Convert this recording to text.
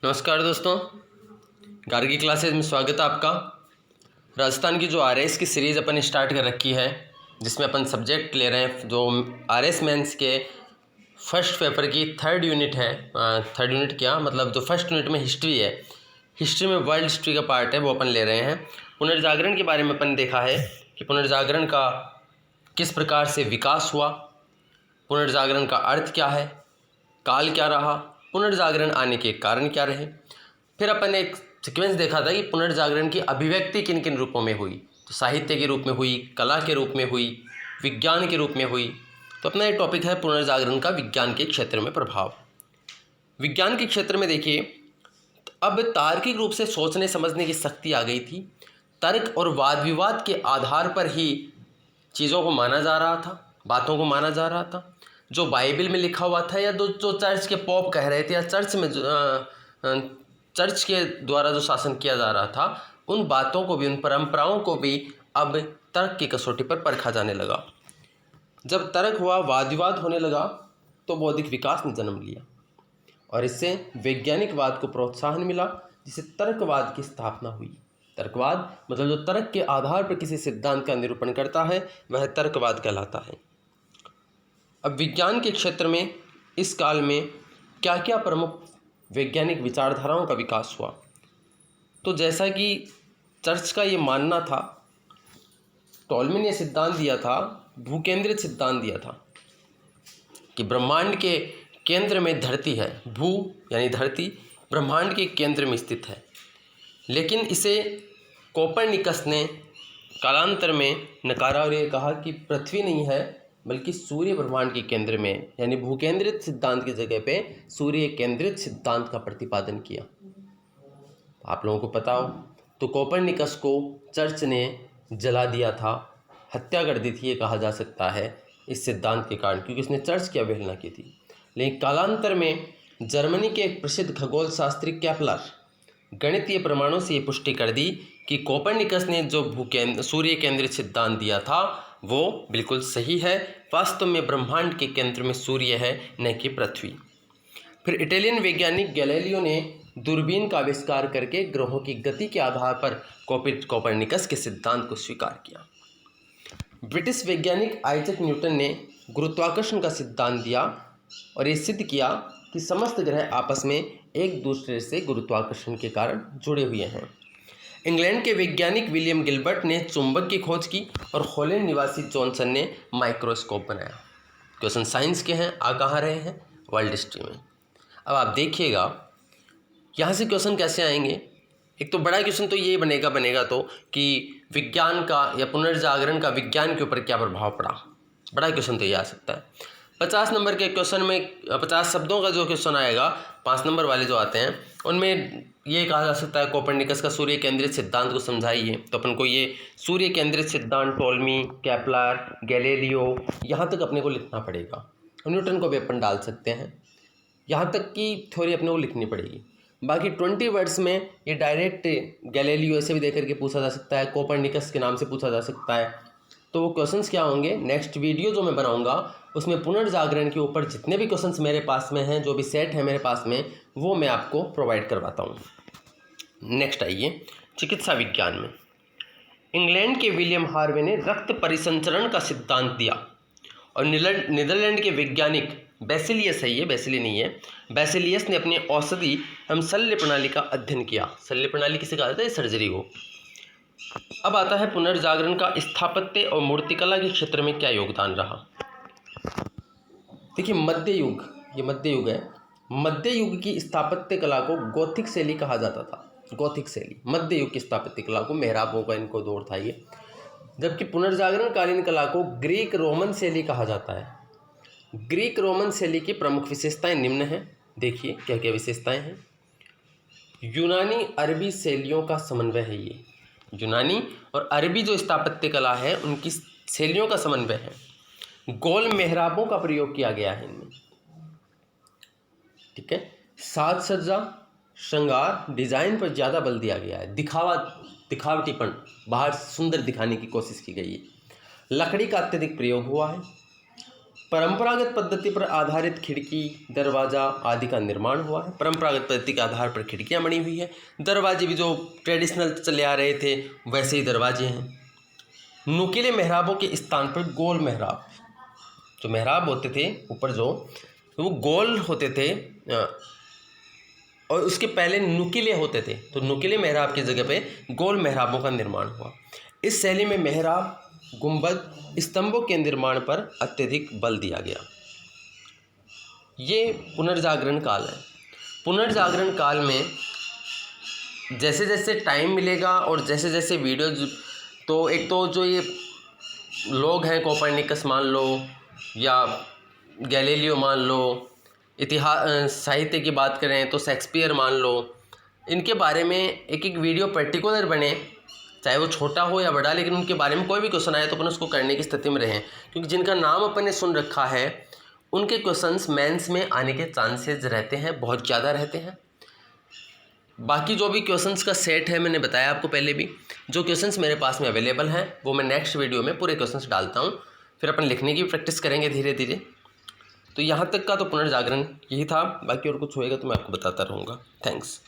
नमस्कार दोस्तों, गार्गी क्लासेज में स्वागत है आपका। राजस्थान की जो आरएस की सीरीज़ अपन स्टार्ट कर रखी है, जिसमें अपन सब्जेक्ट ले रहे हैं जो आरएस मेंस के फर्स्ट पेपर की थर्ड यूनिट है। थर्ड यूनिट क्या मतलब, जो फर्स्ट यूनिट में हिस्ट्री है, हिस्ट्री में वर्ल्ड हिस्ट्री का पार्ट है, वो अपन ले रहे हैं। पुनर्जागरण के बारे में अपन देखा है कि पुनर्जागरण का किस प्रकार से विकास हुआ, पुनर्जागरण का अर्थ क्या है, काल क्या रहा, पुनर्जागरण आने के कारण क्या रहे। फिर अपन ने एक सीक्वेंस देखा था कि पुनर्जागरण की अभिव्यक्ति किन किन रूपों में हुई। तो साहित्य के रूप में हुई, कला के रूप में हुई, विज्ञान के रूप में हुई। तो अपना ये टॉपिक है पुनर्जागरण का विज्ञान के क्षेत्र में प्रभाव। विज्ञान के क्षेत्र में देखिए, अब तार्किक रूप से सोचने समझने की शक्ति आ गई थी। तर्क और वाद विवाद के आधार पर ही चीज़ों को माना जा रहा था, बातों को माना जा रहा था। जो बाइबल में लिखा हुआ था या जो चर्च के पॉप कह रहे थे, या चर्च के द्वारा जो शासन किया जा रहा था, उन बातों को भी, उन परंपराओं को भी अब तर्क की कसौटी पर परखा जाने लगा। जब तर्क हुआ, वाद विवाद होने लगा, तो बौद्धिक विकास ने जन्म लिया और इससे वैज्ञानिकवाद को प्रोत्साहन मिला, जिससे तर्कवाद की स्थापना हुई। तर्कवाद मतलब जो तर्क के आधार पर किसी सिद्धांत का निरूपण करता है, वह तर्कवाद कहलाता है। अब विज्ञान के क्षेत्र में इस काल में क्या क्या प्रमुख वैज्ञानिक विचारधाराओं का विकास हुआ। तो जैसा कि चर्च का ये मानना था, टॉलमी ने सिद्धांत दिया था, भूकेंद्रित सिद्धांत दिया था कि ब्रह्मांड के केंद्र में धरती है। भू यानी धरती ब्रह्मांड के केंद्र में स्थित है। लेकिन इसे कोपरनिकस ने कालांतर में नकारा और ये कहा कि पृथ्वी नहीं है, बल्कि सूर्य ब्रह्मांड के केंद्र में, यानी भूकेंद्रित सिद्धांत की जगह पे सूर्य केंद्रित सिद्धांत का प्रतिपादन किया। आप लोगों को पता हो तो कोपरनिकस को चर्च ने जला दिया था, हत्या कर दी थी, ये कहा जा सकता है इस सिद्धांत के कारण, क्योंकि उसने चर्च की अवहेलना की थी। लेकिन कालांतर में जर्मनी के एक प्रसिद्ध खगोल शास्त्री केपलर गणितीय प्रमाणों से ये पुष्टि कर दी कि कोपरनिकस ने जो सूर्य केंद्रित सिद्धांत दिया था वो बिल्कुल सही है। वास्तव में ब्रह्मांड के केंद्र में सूर्य है, न कि पृथ्वी। फिर इटालियन वैज्ञानिक गैलीलियो ने दूरबीन का आविष्कार करके ग्रहों की गति के आधार पर कोपरनिकस के सिद्धांत को स्वीकार किया। ब्रिटिश वैज्ञानिक आइजैक न्यूटन ने गुरुत्वाकर्षण का सिद्धांत दिया और ये सिद्ध किया कि समस्त ग्रह आपस में एक दूसरे से गुरुत्वाकर्षण के कारण जुड़े हुए हैं। इंग्लैंड के वैज्ञानिक विलियम गिलबर्ट ने चुंबक की खोज की और हॉलैंड निवासी जॉनसन ने माइक्रोस्कोप बनाया। क्वेश्चन साइंस के हैं, आ कहाँ रहे हैं, वर्ल्ड हिस्ट्री में। अब आप देखिएगा यहाँ से क्वेश्चन कैसे आएंगे। एक तो बड़ा क्वेश्चन तो ये बनेगा तो कि विज्ञान का या पुनर्जागरण का विज्ञान के ऊपर क्या प्रभाव पड़ा। बड़ा क्वेश्चन तो ये आ सकता है। 50 नंबर के क्वेश्चन में 50 शब्दों का जो क्वेश्चन आएगा, 5 नंबर वाले जो आते हैं, उनमें ये कहा जा सकता है कोपरनिकस का सूर्य केंद्रित सिद्धांत को समझाइए। तो अपन को ये सूर्य केंद्रित सिद्धांत टॉलमी, केपलर, गैलीलियो, यहाँ तक अपने को लिखना पड़ेगा। न्यूटन को भी अपन डाल सकते हैं, यहाँ तक की थ्योरी अपने को लिखनी पड़ेगी। बाकी 20 वर्ड्स में ये डायरेक्ट गैलीलियो ऐसे भी दे करके पूछा जा सकता है, कोपरनिकस के नाम से पूछा जा सकता है। तो वो क्वेश्चंस क्या होंगे, नेक्स्ट वीडियो जो मैं बनाऊंगा उसमें पुनर्जागरण के ऊपर जितने भी क्वेश्चंस मेरे पास में हैं, जो भी सेट है मेरे पास में, वो मैं आपको प्रोवाइड करवाता हूँ। नेक्स्ट आइए चिकित्सा विज्ञान में। इंग्लैंड के विलियम हार्वे ने रक्त परिसंचरण का सिद्धांत दिया और नीदरलैंड के वैज्ञानिक बेसिलियस है, ये बेसिली नहीं है, बेसिलियस ने अपनी औषधि एवं शल्य प्रणाली का अध्ययन किया। शल्य प्रणाली किसे कहा जाता है, सर्जरी को। अब आता है पुनर्जागरण का स्थापत्य और मूर्तिकला के क्षेत्र में क्या योगदान रहा। देखिए मध्य युग, ये मध्य युग है। मध्य युग की स्थापत्य कला को गोथिक शैली कहा जाता था। गोथिक शैली मध्य युग की स्थापत्य कला को, मेहराबों का इनको दौर था ये। जबकि पुनर्जागरण कालीन कला को ग्रीक रोमन शैली कहा जाता है। ग्रीक रोमन शैली की प्रमुख विशेषताएं निम्न हैं, देखिए क्या क्या विशेषताएं हैं। यूनानी अरबी शैलियों का समन्वय है। ये यूनानी और अरबी जो स्थापत्य कला है उनकी शैलियों का समन्वय है। गोल मेहराबों का प्रयोग किया गया है इनमें, ठीक है। साज सज्जा, श्रृंगार, डिजाइन पर ज़्यादा बल दिया गया है। दिखावटीपन, बाहर सुंदर दिखाने की कोशिश की गई है। लकड़ी का अत्यधिक प्रयोग हुआ है। परंपरागत पद्धति पर आधारित खिड़की, दरवाज़ा आदि का निर्माण हुआ है। परंपरागत पद्धति के आधार पर खिड़कियाँ बनी हुई है। दरवाजे भी जो ट्रेडिशनल चले आ रहे थे वैसे ही दरवाजे हैं। नुकीले मेहराबों के स्थान पर गोल मेहराब, जो मेहराब होते थे ऊपर जो, वो गोल होते थे और उसके पहले नुकीले होते थे, तो नुकीले मेहराब की जगह पे गोल मेहराबों का निर्माण हुआ। इस शैली में मेहराब, गुंबद, स्तंभों के निर्माण पर अत्यधिक बल दिया गया। ये पुनर्जागरण काल है। पुनर्जागरण काल में जैसे जैसे टाइम मिलेगा और जैसे जैसे वीडियोज, तो एक तो जो ये लोग हैं कोपरनिकस मान लो या गैलीलियो मान लो, इतिहास साहित्य की बात करें तो शेक्सपियर मान लो, इनके बारे में एक एक वीडियो पर्टिकुलर बने, चाहे वो छोटा हो या बड़ा, लेकिन उनके बारे में कोई भी क्वेश्चन आए तो अपन उसको करने की स्थिति में रहें, क्योंकि जिनका नाम अपन ने सुन रखा है उनके क्वेश्चंस मेंस में आने के चांसेस रहते हैं, बहुत ज़्यादा रहते हैं। बाकी जो भी क्वेश्चंस का सेट है, मैंने बताया आपको पहले भी, जो क्वेश्चंस मेरे पास में अवेलेबल हैं वो मैं नेक्स्ट वीडियो में पूरे क्वेश्चंस डालता हूँ, फिर अपन लिखने की प्रैक्टिस करेंगे धीरे धीरे। तो यहाँ तक का तो पुनर्जागरण यही था, बाकी और कुछ होएगा तो मैं आपको बताता रहूँगा। थैंक्स।